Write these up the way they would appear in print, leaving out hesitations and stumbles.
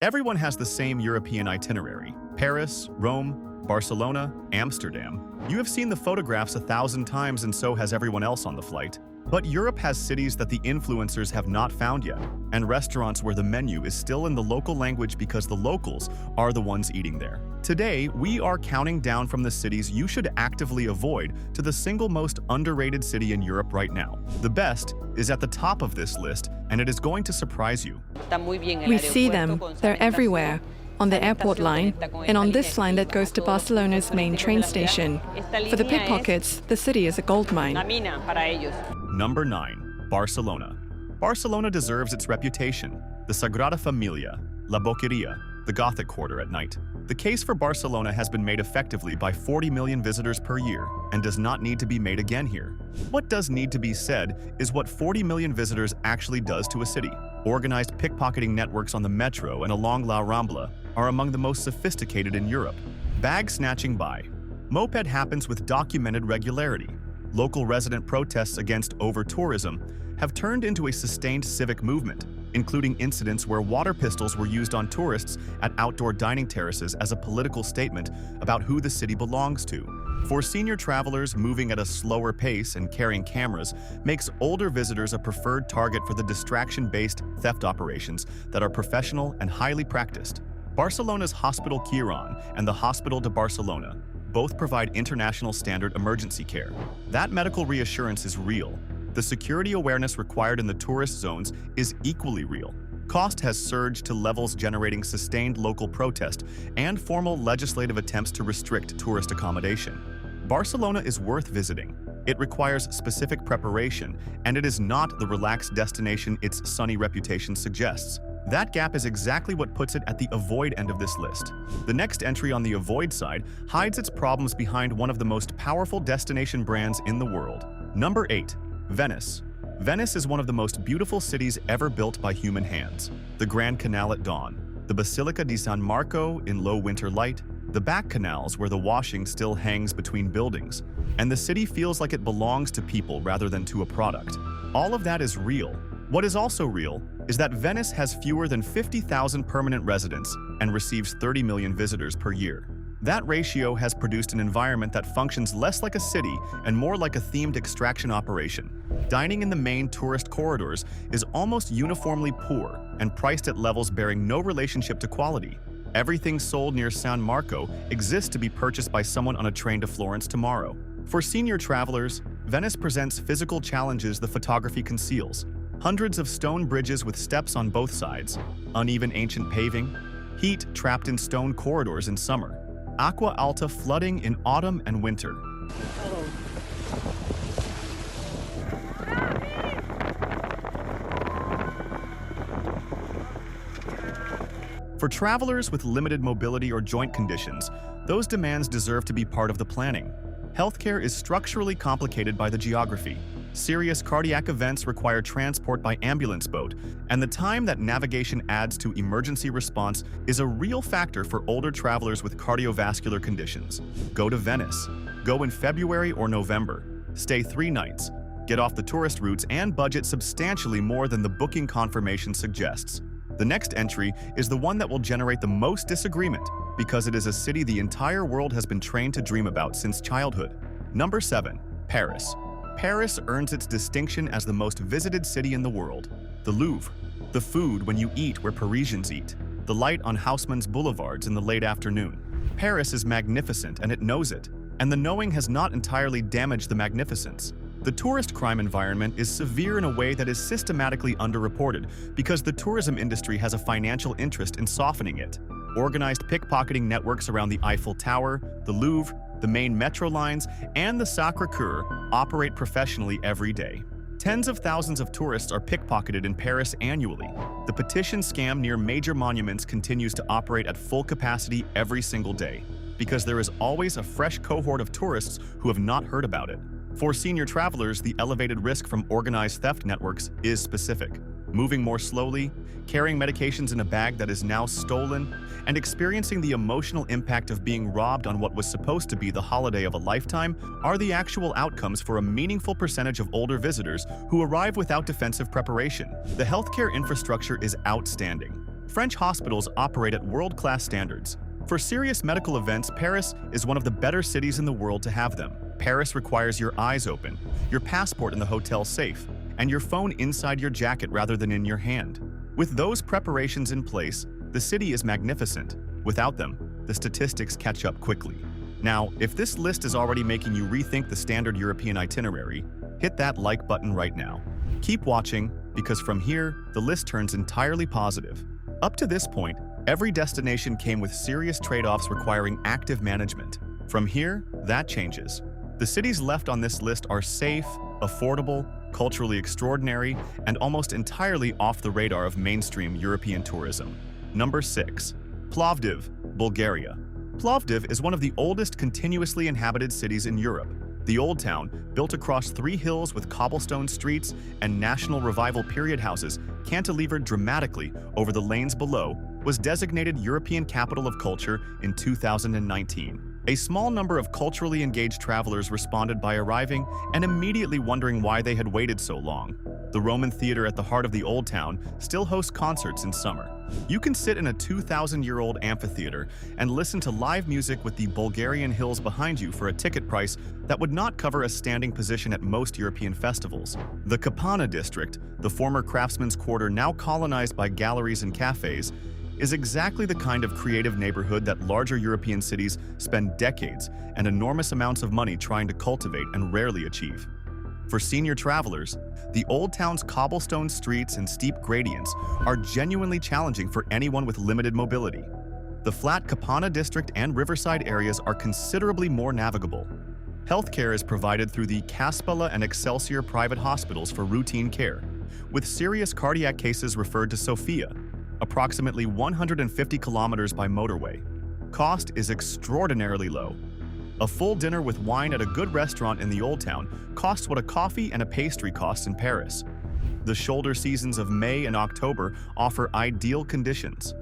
Everyone has the same European itinerary: Paris, Rome, Barcelona, Amsterdam. You have seen the photographs 1,000 times, and so has everyone else on the flight. But Europe has cities that the influencers have not found yet, and restaurants where the menu is still in the local language because the locals are the ones eating there. Today, we are counting down from the cities you should actively avoid to the single most underrated city in Europe right now. The best is at the top of this list, and it is going to surprise you. We see them. They're everywhere. On the airport line, and on this line that goes to Barcelona's main train station. For the pickpockets, the city is a goldmine. Number 9. Barcelona. Barcelona deserves its reputation. The Sagrada Familia, La Boqueria, the Gothic Quarter at night. The case for Barcelona has been made effectively by 40 million visitors per year and does not need to be made again here. What does need to be said is what 40 million visitors actually does to a city. Organized pickpocketing networks on the metro and along La Rambla are among the most sophisticated in Europe. Bag snatching by. Moped happens with documented regularity. Local resident protests against over-tourism have turned into a sustained civic movement, including incidents where water pistols were used on tourists at outdoor dining terraces as a political statement about who the city belongs to. For senior travelers, moving at a slower pace and carrying cameras makes older visitors a preferred target for the distraction-based theft operations that are professional and highly practiced. Barcelona's Hospital Quirón and the Hospital de Barcelona both provide international standard emergency care. That medical reassurance is real. The security awareness required in the tourist zones is equally real. Cost has surged to levels generating sustained local protest and formal legislative attempts to restrict tourist accommodation. Barcelona is worth visiting. It requires specific preparation, and it is not the relaxed destination its sunny reputation suggests. That gap is exactly what puts it at the avoid end of this list. The next entry on the avoid side hides its problems behind one of the most powerful destination brands in the world. Number 8. Venice. Venice is one of the most beautiful cities ever built by human hands. The Grand Canal at dawn, the Basilica di San Marco in low winter light, the back canals where the washing still hangs between buildings, and the city feels like it belongs to people rather than to a product. All of that is real. What is also real is that Venice has fewer than 50,000 permanent residents and receives 30 million visitors per year. That ratio has produced an environment that functions less like a city and more like a themed extraction operation. Dining in the main tourist corridors is almost uniformly poor and priced at levels bearing no relationship to quality. Everything sold near San Marco exists to be purchased by someone on a train to Florence tomorrow. For senior travelers, Venice presents physical challenges the photography conceals. Hundreds of stone bridges with steps on both sides, uneven ancient paving, heat trapped in stone corridors in summer, acqua alta flooding in autumn and winter. For travelers with limited mobility or joint conditions, those demands deserve to be part of the planning. Healthcare is structurally complicated by the geography. Serious cardiac events require transport by ambulance boat, and the time that navigation adds to emergency response is a real factor for older travelers with cardiovascular conditions. Go to Venice. Go in February or November. Stay 3 nights. Get off the tourist routes and budget substantially more than the booking confirmation suggests. The next entry is the one that will generate the most disagreement because it is a city the entire world has been trained to dream about since childhood. Number 7. Paris. Paris earns its distinction as the most visited city in the world. The Louvre, the food when you eat where Parisians eat, the light on Haussmann's boulevards in the late afternoon. Paris is magnificent and it knows it, and the knowing has not entirely damaged the magnificence. The tourist crime environment is severe in a way that is systematically underreported because the tourism industry has a financial interest in softening it. Organized pickpocketing networks around the Eiffel Tower, the Louvre, the main metro lines, and the Sacré-Cœur operate professionally every day. Tens of thousands of tourists are pickpocketed in Paris annually. The petition scam near major monuments continues to operate at full capacity every single day, because there is always a fresh cohort of tourists who have not heard about it. For senior travelers, the elevated risk from organized theft networks is specific. Moving more slowly, carrying medications in a bag that is now stolen, and experiencing the emotional impact of being robbed on what was supposed to be the holiday of a lifetime are the actual outcomes for a meaningful percentage of older visitors who arrive without defensive preparation. The healthcare infrastructure is outstanding. French hospitals operate at world-class standards. For serious medical events, Paris is one of the better cities in the world to have them. Paris requires your eyes open, your passport in the hotel safe, and your phone inside your jacket rather than in your hand. With those preparations in place, the city is magnificent. Without them, the statistics catch up quickly. Now, if this list is already making you rethink the standard European itinerary, hit that like button right now. Keep watching, because from here, the list turns entirely positive. Up to this point, every destination came with serious trade-offs requiring active management. From here, that changes. The cities left on this list are safe, affordable, culturally extraordinary, and almost entirely off the radar of mainstream European tourism. Number 6. Plovdiv, Bulgaria. Plovdiv is one of the oldest continuously inhabited cities in Europe. The Old Town, built across 3 hills with cobblestone streets and National Revival period houses cantilevered dramatically over the lanes below, was designated European Capital of Culture in 2019. A small number of culturally engaged travelers responded by arriving and immediately wondering why they had waited so long. The Roman Theater at the heart of the Old Town still hosts concerts in summer. You can sit in a 2,000-year-old amphitheater and listen to live music with the Bulgarian hills behind you for a ticket price that would not cover a standing position at most European festivals. The Kapana district, the former craftsmen's quarter now colonized by galleries and cafes, is exactly the kind of creative neighborhood that larger European cities spend decades and enormous amounts of money trying to cultivate and rarely achieve. For senior travelers, the Old Town's cobblestone streets and steep gradients are genuinely challenging for anyone with limited mobility. The flat Kapana district and riverside areas are considerably more navigable. Healthcare is provided through the Kaspala and Excelsior private hospitals for routine care, with serious cardiac cases referred to Sofia, approximately 150 kilometers by motorway. Cost is extraordinarily low. A full dinner with wine at a good restaurant in the Old Town costs what a coffee and a pastry costs in Paris. The shoulder seasons of May and October offer ideal conditions.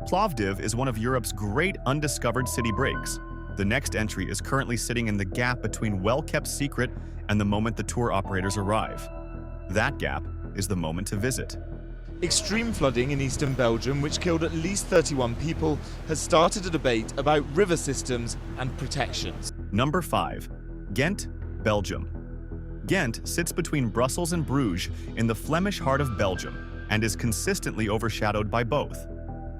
Plovdiv is one of Europe's great undiscovered city breaks. The next entry is currently sitting in the gap between well-kept secret and the moment the tour operators arrive. That gap is the moment to visit. Extreme flooding in eastern Belgium, which killed at least 31 people, has started a debate about river systems and protections. Number 5. Ghent, Belgium. Ghent sits between Brussels and Bruges in the Flemish heart of Belgium and is consistently overshadowed by both.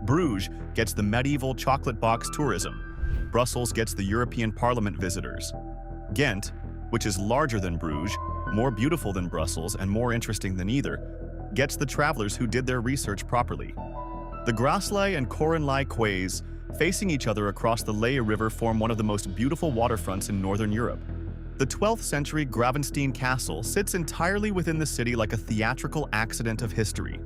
Bruges gets the medieval chocolate box tourism. Brussels gets the European Parliament visitors. Ghent, which is larger than Bruges, more beautiful than Brussels, and more interesting than either, gets the travelers who did their research properly. The Graaslei and Korenlei quays, facing each other across the Leie River, form one of the most beautiful waterfronts in Northern Europe. The 12th century Gravenstein Castle sits entirely within the city like a theatrical accident of history.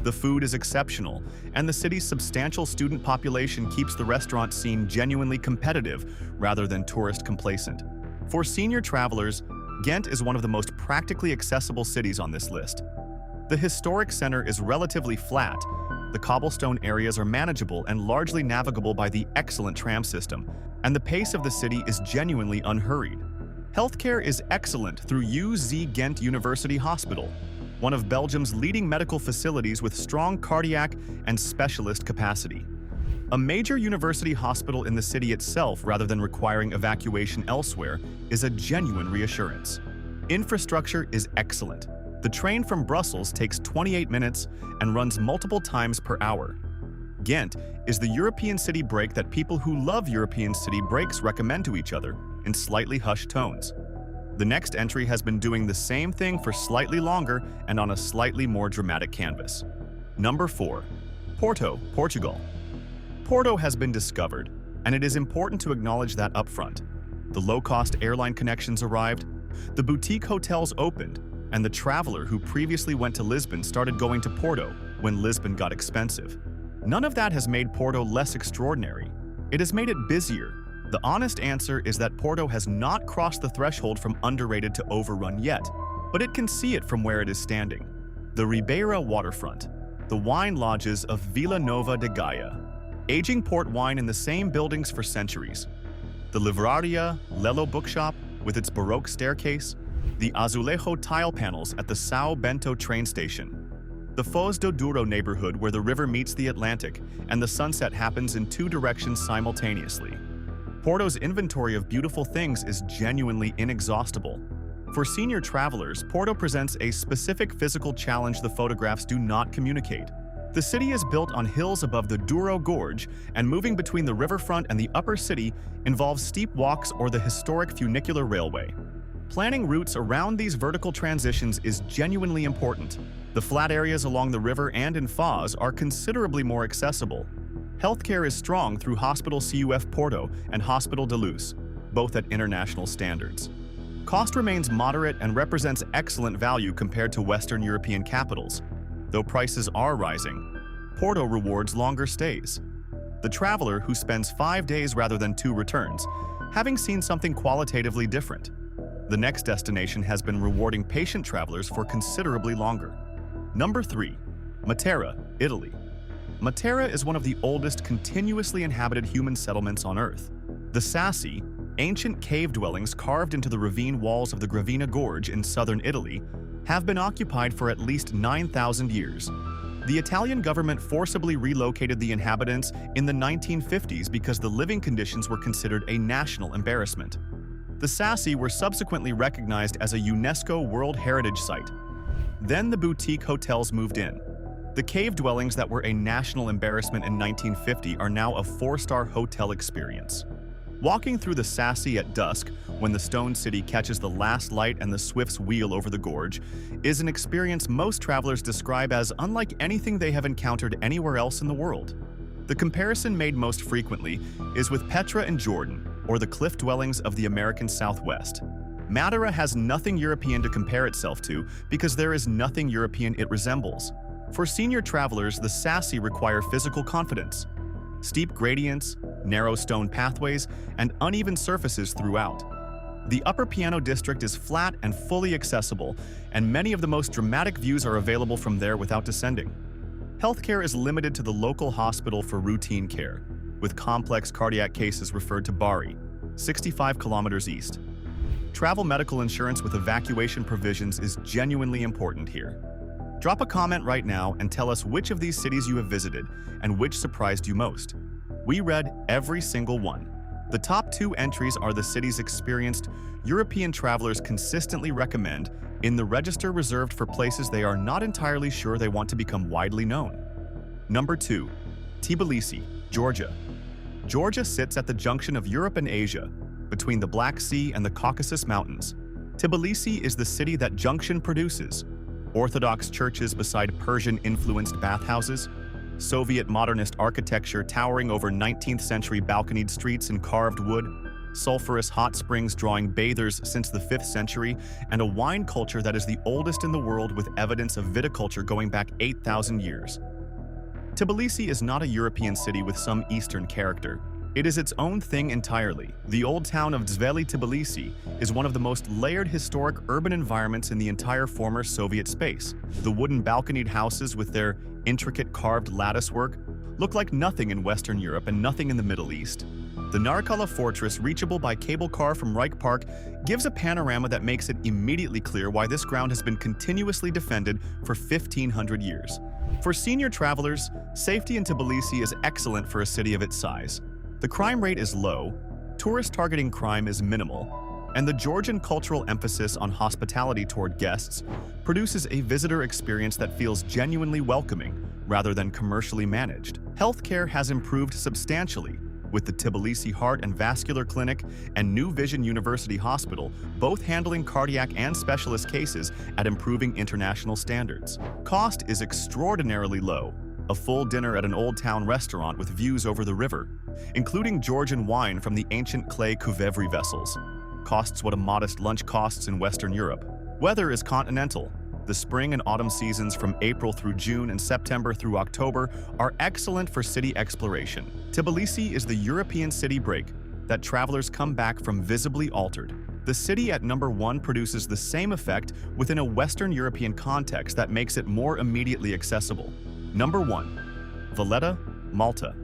The food is exceptional, and the city's substantial student population keeps the restaurant scene genuinely competitive rather than tourist complacent. For senior travelers, Ghent is one of the most practically accessible cities on this list. The historic center is relatively flat, the cobblestone areas are manageable and largely navigable by the excellent tram system, and the pace of the city is genuinely unhurried. Healthcare is excellent through UZ Ghent University Hospital, one of Belgium's leading medical facilities with strong cardiac and specialist capacity. A major university hospital in the city itself, rather than requiring evacuation elsewhere, is a genuine reassurance. Infrastructure is excellent. The train from Brussels takes 28 minutes and runs multiple times per hour. Ghent is the European city break that people who love European city breaks recommend to each other in slightly hushed tones. The next entry has been doing the same thing for slightly longer and on a slightly more dramatic canvas. Number 4. Porto, Portugal. Porto has been discovered, and it is important to acknowledge that upfront. The low-cost airline connections arrived, the boutique hotels opened, and the traveler who previously went to Lisbon started going to Porto when Lisbon got expensive. None of that has made Porto less extraordinary. It has made it busier. The honest answer is that Porto has not crossed the threshold from underrated to overrun yet, but it can see it from where it is standing. The Ribeira waterfront, the wine lodges of Vila Nova de Gaia, aging port wine in the same buildings for centuries, the Livraria Lello bookshop with its Baroque staircase, the azulejo tile panels at the São Bento train station, the Foz do Douro neighborhood where the river meets the Atlantic and the sunset happens in two directions simultaneously. Porto's inventory of beautiful things is genuinely inexhaustible. For senior travelers, Porto presents a specific physical challenge the photographs do not communicate. The city is built on hills above the Douro Gorge, and moving between the riverfront and the upper city involves steep walks or the historic funicular railway. Planning routes around these vertical transitions is genuinely important. The flat areas along the river and in Foz are considerably more accessible. Healthcare is strong through Hospital CUF Porto and Hospital de Luz, both at international standards. Cost remains moderate and represents excellent value compared to Western European capitals. Though prices are rising, Porto rewards longer stays. The traveler who spends 5 days rather than 2 returns, having seen something qualitatively different. The next destination has been rewarding patient travelers for considerably longer. Number 3. Matera, Italy. Matera is one of the oldest continuously inhabited human settlements on Earth. The Sassi, ancient cave dwellings carved into the ravine walls of the Gravina Gorge in southern Italy, have been occupied for at least 9,000 years. The Italian government forcibly relocated the inhabitants in the 1950s because the living conditions were considered a national embarrassment. The Sassi were subsequently recognized as a UNESCO World Heritage Site. Then the boutique hotels moved in. The cave dwellings that were a national embarrassment in 1950 are now a 4-star hotel experience. Walking through the Sassi at dusk, when the stone city catches the last light and the swifts wheel over the gorge, is an experience most travelers describe as unlike anything they have encountered anywhere else in the world. The comparison made most frequently is with Petra in Jordan, or the cliff dwellings of the American Southwest. Matera has nothing European to compare itself to because there is nothing European it resembles. For senior travelers, the Sassi require physical confidence. Steep gradients, narrow stone pathways, and uneven surfaces throughout. The Upper Piano district is flat and fully accessible, and many of the most dramatic views are available from there without descending. Healthcare is limited to the local hospital for routine care, with complex cardiac cases referred to Bari, 65 kilometers east. Travel medical insurance with evacuation provisions is genuinely important here. Drop a comment right now and tell us which of these cities you have visited and which surprised you most. We read every single one. The top 2 entries are the cities experienced European travelers consistently recommend in the register reserved for places they are not entirely sure they want to become widely known. Number 2. Tbilisi, Georgia. Georgia sits at the junction of Europe and Asia, between the Black Sea and the Caucasus Mountains. Tbilisi is the city that junction produces. Orthodox churches beside Persian-influenced bathhouses, Soviet modernist architecture towering over 19th century balconied streets in carved wood, sulfurous hot springs drawing bathers since the 5th century, and a wine culture that is the oldest in the world with evidence of viticulture going back 8,000 years. Tbilisi is not a European city with some Eastern character. It is its own thing entirely. The old town of Zveli Tbilisi is one of the most layered historic urban environments in the entire former Soviet space. The wooden balconied houses with their intricate carved latticework look like nothing in Western Europe and nothing in the Middle East. The Narkala fortress, reachable by cable car from Reich Park, gives a panorama that makes it immediately clear why this ground has been continuously defended for 1,500 years. For senior travelers, safety in Tbilisi is excellent for a city of its size. The crime rate is low, tourist-targeting crime is minimal, and the Georgian cultural emphasis on hospitality toward guests produces a visitor experience that feels genuinely welcoming rather than commercially managed. Healthcare has improved substantially, with the Tbilisi Heart and Vascular Clinic and New Vision University Hospital both handling cardiac and specialist cases at improving international standards. Cost is extraordinarily low. A full dinner at an old town restaurant with views over the river, including Georgian wine from the ancient clay Kuvevri vessels, costs what a modest lunch costs in Western Europe. Weather is continental. The spring and autumn seasons from April through June and September through October are excellent for city exploration. Tbilisi is the European city break that travelers come back from visibly altered. The city at number 1 produces the same effect within a Western European context that makes it more immediately accessible. Number 1. Valletta, Malta.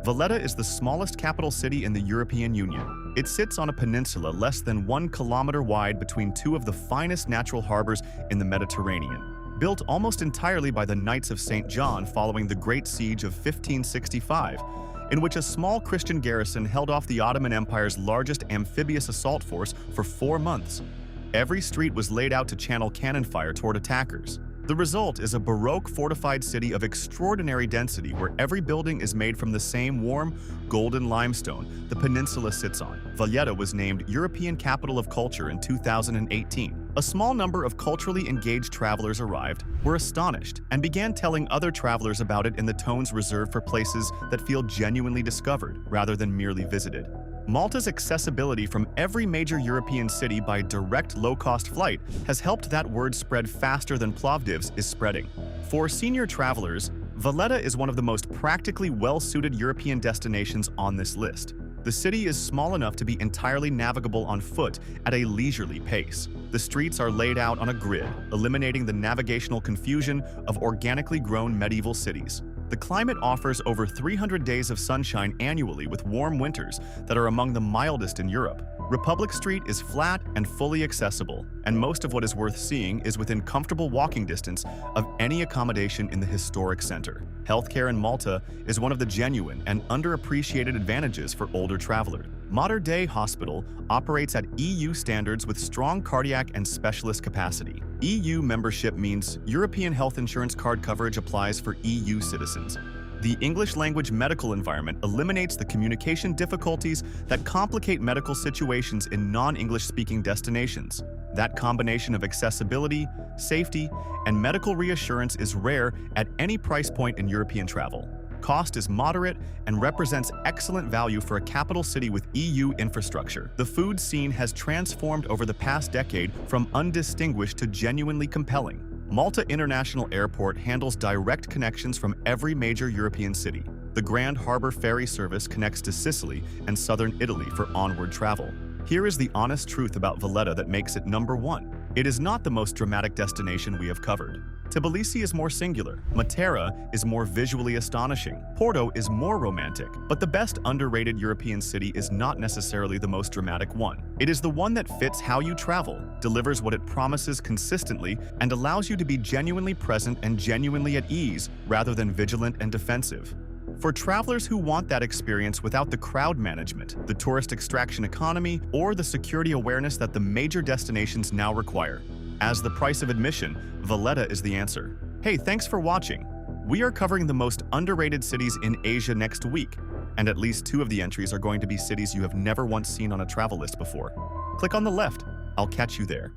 Valletta is the smallest capital city in the European Union. It sits on a peninsula less than 1 kilometer wide between 2 of the finest natural harbors in the Mediterranean. built almost entirely by the Knights of St. John following the Great Siege of 1565, in which a small Christian garrison held off the Ottoman Empire's largest amphibious assault force for 4 months. Every street was laid out to channel cannon fire toward attackers. The result is a Baroque fortified city of extraordinary density where every building is made from the same warm, golden limestone the peninsula sits on. Valletta was named European Capital of Culture in 2018. A small number of culturally engaged travelers arrived, were astonished, and began telling other travelers about it in the tones reserved for places that feel genuinely discovered rather than merely visited. Malta's accessibility from every major European city by direct low-cost flight has helped that word spread faster than Plovdiv's is spreading. For senior travelers, Valletta is one of the most practically well-suited European destinations on this list. The city is small enough to be entirely navigable on foot at a leisurely pace. The streets are laid out on a grid, eliminating the navigational confusion of organically grown medieval cities. The climate offers over 300 days of sunshine annually with warm winters that are among the mildest in Europe. Republic Street is flat and fully accessible, and most of what is worth seeing is within comfortable walking distance of any accommodation in the historic center. Healthcare in Malta is one of the genuine and underappreciated advantages for older travelers. Mater Dei Hospital operates at EU standards with strong cardiac and specialist capacity. EU membership means European health insurance card coverage applies for EU citizens. The English-language medical environment eliminates the communication difficulties that complicate medical situations in non-English-speaking destinations. That combination of accessibility, safety, and medical reassurance is rare at any price point in European travel. Cost is moderate and represents excellent value for a capital city with EU infrastructure. The food scene has transformed over the past decade from undistinguished to genuinely compelling. Malta International Airport handles direct connections from every major European city. The Grand Harbor ferry service connects to Sicily and southern Italy for onward travel. Here is the honest truth about Valletta that makes it number 1. It is not the most dramatic destination we have covered. Tbilisi is more singular, Matera is more visually astonishing, Porto is more romantic, but the best underrated European city is not necessarily the most dramatic one. It is the one that fits how you travel, delivers what it promises consistently, and allows you to be genuinely present and genuinely at ease rather than vigilant and defensive. For travelers who want that experience without the crowd management, the tourist extraction economy, or the security awareness that the major destinations now require. As the price of admission, Valletta is the answer. Hey, thanks for watching. We are covering the most underrated cities in Asia next week, and at least 2 of the entries are going to be cities you have never once seen on a travel list before. Click on the left. I'll catch you there.